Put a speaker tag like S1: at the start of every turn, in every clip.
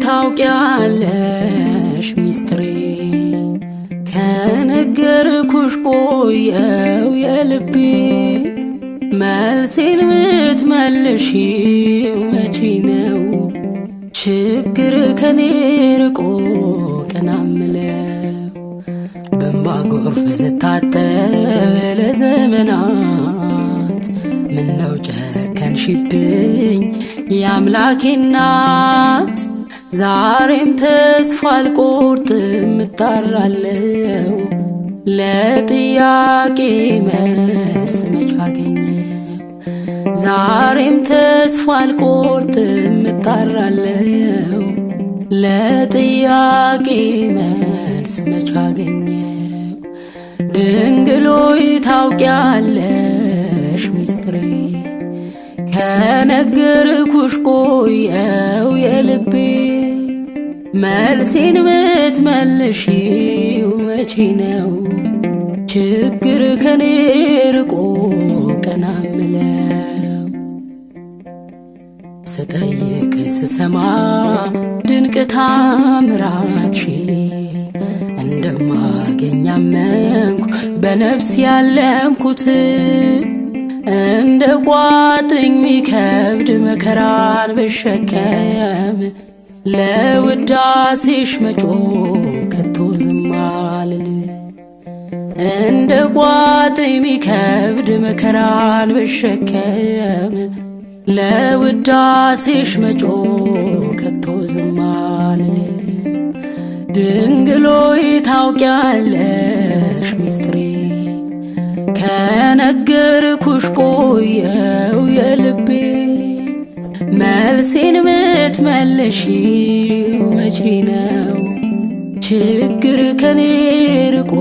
S1: ታውቂያለሽ ሚስጥሬ ከነገርኩሽ ቆየው የልቤ መልሴን ምትመልሺው መቼ ነው ችግር ከኔ ርቆ ቀና ምለው በእንባ ጎርፍ ስታጠብ ለዘመናት ምነው ጨከንሽብኝ የአምላኬ እናት ዛሬም ተስፋ አልቆርጥም እጣራለሁ ለጥያቄ መልስ መች አገኘው ዛሬም ተስፋ አልቆርጥም እጣራለሁ ለጥያቄ መልስ መች አገኘው ድንግል ሆይ ታውቂያለሽ ሚስጥሬ ከነገርኩሽ ቆየው የልቤ መልሴን ምትመልሺው መቼ ነው ችግር ከኔ ርቆ ቀና ምለው ስጠይቅ ስሰማ ድንቅ ታምራትሽን እንደማገኝ አመንኩ በነፍስ ያለምኩት እንደ ቋጥኝ ሚከብድ መከራን ብሸከም ለውዳሴሽ መጮህ ከቶ ዝም አልል እንደ ቋጥኝ ሚከብድ መከራን ብሸከም ለውዳሴሽ መጮህ ከቶ ዝም አልል ድንግል ሆይ ታውቂያለሽ ሚስጥሬ ከነገርኩሽ ቆየው የልቤ መልሴን ምትመልሺው መቼ ነው ችግር ከኔ ርቆ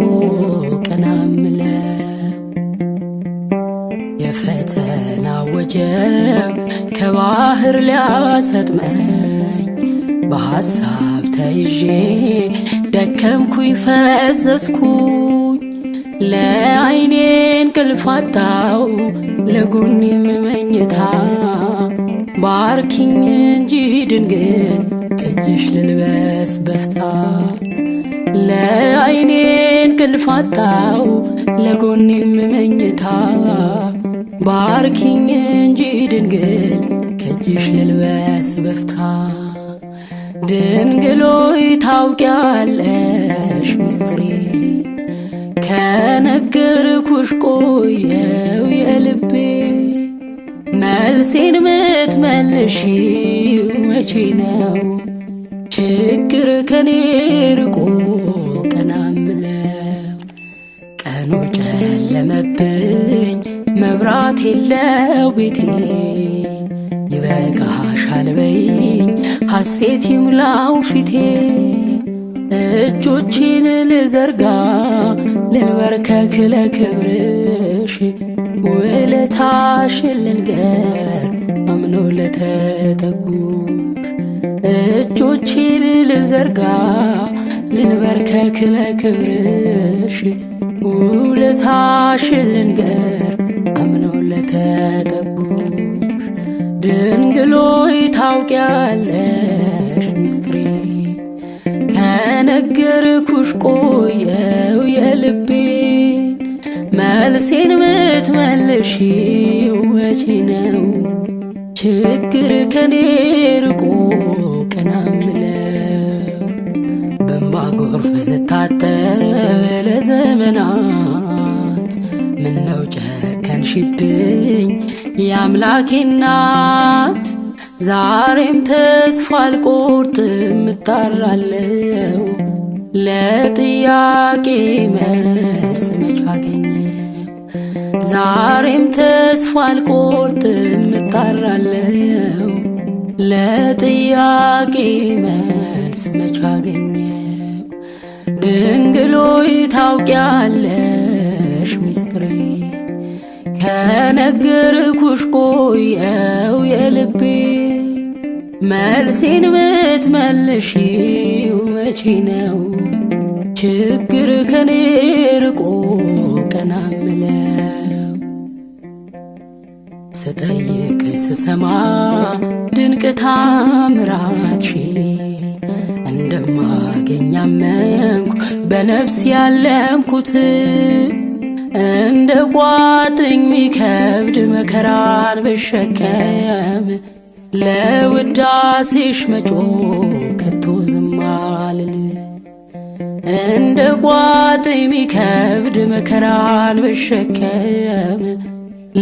S1: ቀና ምለው የፈተና ወጀብ ከባህር ሊያሰጥመኝ በሐሳብ ተይዤ ደከምኩኝ ፈዘዝኩኝ ለዓይኔ እንቅልፍ አጣሁ ለጎኔም መኝታ ባርኪኝ እንጂ ድንግል ከእጅሽ ልልበስ በፍታ ለዓይኔ እንቅልፍ አጣሁ ለጎኔም መኝታ ባርኪኝ እንጂ ድንግል ከእጅሽ ልልበስ በፍታ ድንግል ሆይ ታውቂያለሽ ሚስጥሬ ከነገርኩሽ ቆየው የልቤ መልሴን ምትመልሺው መቼ ነው ችግር ከኔ ርቆ ቀና ምለው ቀኑ ጨለመብኝ መብራት የለው ቤቴ ይበቃሻል በይኝ ሐሴት ይምላው ፊቴ እጆቼን ልዘርጋ ልንበርከክ ለክብርሽ ውለታሽን ልንገር አምኖ ለተጠጉሽ እጆቼን ልዘርጋ ልንበርከክ ለክብርሽ ውለታሽን ልንገር አምኖ ለተጠጉሽ ድንግል ሆይ ታውቂያለሽ ሚስጥሬ ከነገርኩሽ ቆየው የልቤ መልሴን ምትመልሺው መቼ ነው ችግር ከኔ ርቆ ቀና ምለው በእንባ ጎርፍ ስታጠብ ለዘመናት ምነው ጨከንሽብኝ የአምላኬ እናት ዛሬም ተስፋ አልቆርጥም እጣራለሁ ለጥያቄ መልስ መች አገኘው ዛሬም ተስፋ አልቆርጥም እጣራለሁ ለጥያቄ መልስ መች አገኘው ድንግል ሆይ ታውቂያለሽ ሚስጥሬ ከነገርኩሽ ቆየው የልቤ መልሴን ምትመልሺው መቼ ነው ችግር ከኔ ርቆ ቀና ምለው ስጠይቅ ስሰማ ድንቅ ታምራትሽን እንደማገኝ አመንኩ በነፍስ ያለምኩት እንደ ቋጥኝ ሚከብድ መከራን ብሸከም ለውዳሴሽ መጮህ ከቶ ዝም አልል እንደ ቋጥኝ ሚከብድ መከራን ብሸከም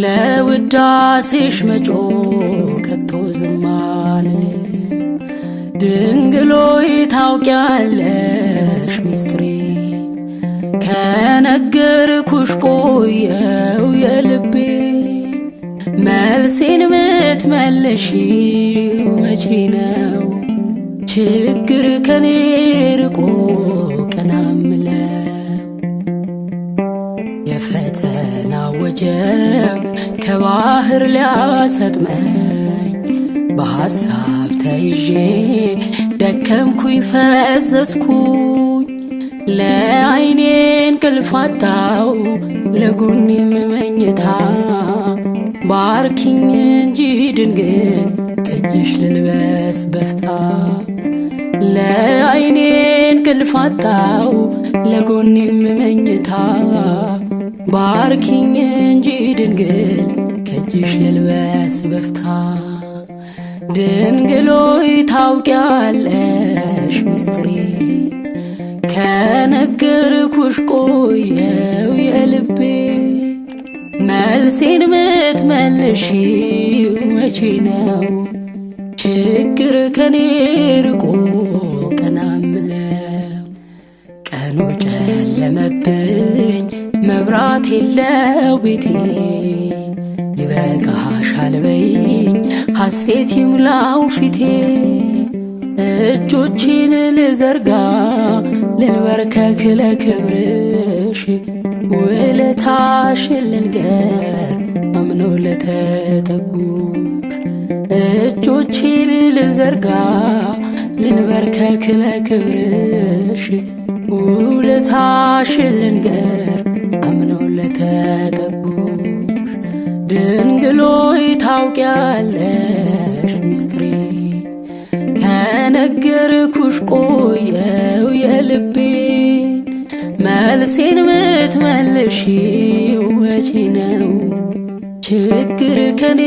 S1: ለውዳሴሽ መጮህ ከቶ ዝም አልል ድንግል ሆይ ታውቂያለሽ ሚስጥሬ ከነገርኩሽ ቆየው የልቤ መልሴን ምትመልሺው መቼ ነው ችግር ከኔ ርቆ ቀና ምለው የፈተና ወጀብ ከባህር ሊያሰጥመኝ በሐሳብ ተይዤ ደከምኩኝ ፈዘዝኩኝ ለዓይኔ እንቅልፍ አጣሁ ለጎኔም መኝታ ባርኪኝ እንጂ ድንግል ከእጅሽ ልልበስ በፍታ ለዓይኔ እንቅልፍ አጣሁ ለጎኔም መኝታ ባርኪኝ እንጂ ድንግል ከእጅሽ ልልበስ በፍታ ድንግል ሆይ ታውቂያለሽ ሚስጥሬ ከነገርኩሽ ቆየው የልቤ መልሴን ምትመልሺው መቼ ነው ችግር ከኔ ርቆ ቀና ምለው ቀኑ ጨለመብኝ መብራት የለው ቤቴ ይበቃሻል በይኝ ሐሴት ይምላው ፊቴ እጆቼን ልዘርጋ ልንበርከክ ለክብርሽ ውለታሽን ልንገር አምኖ ለተጠጉሽ እጆቼን ልዘርጋ ልንበርከክ ለክብርሽ ውለታሽን ልንገር አምኖ ለተጠጉሽ ድንግል ሆይ ታውቂያለሽ ሚስጥሬ ከነገርኩሽ ቆየው የልቤ መልሴን ምትመልሺው መቼ ነው ችግር ከኔ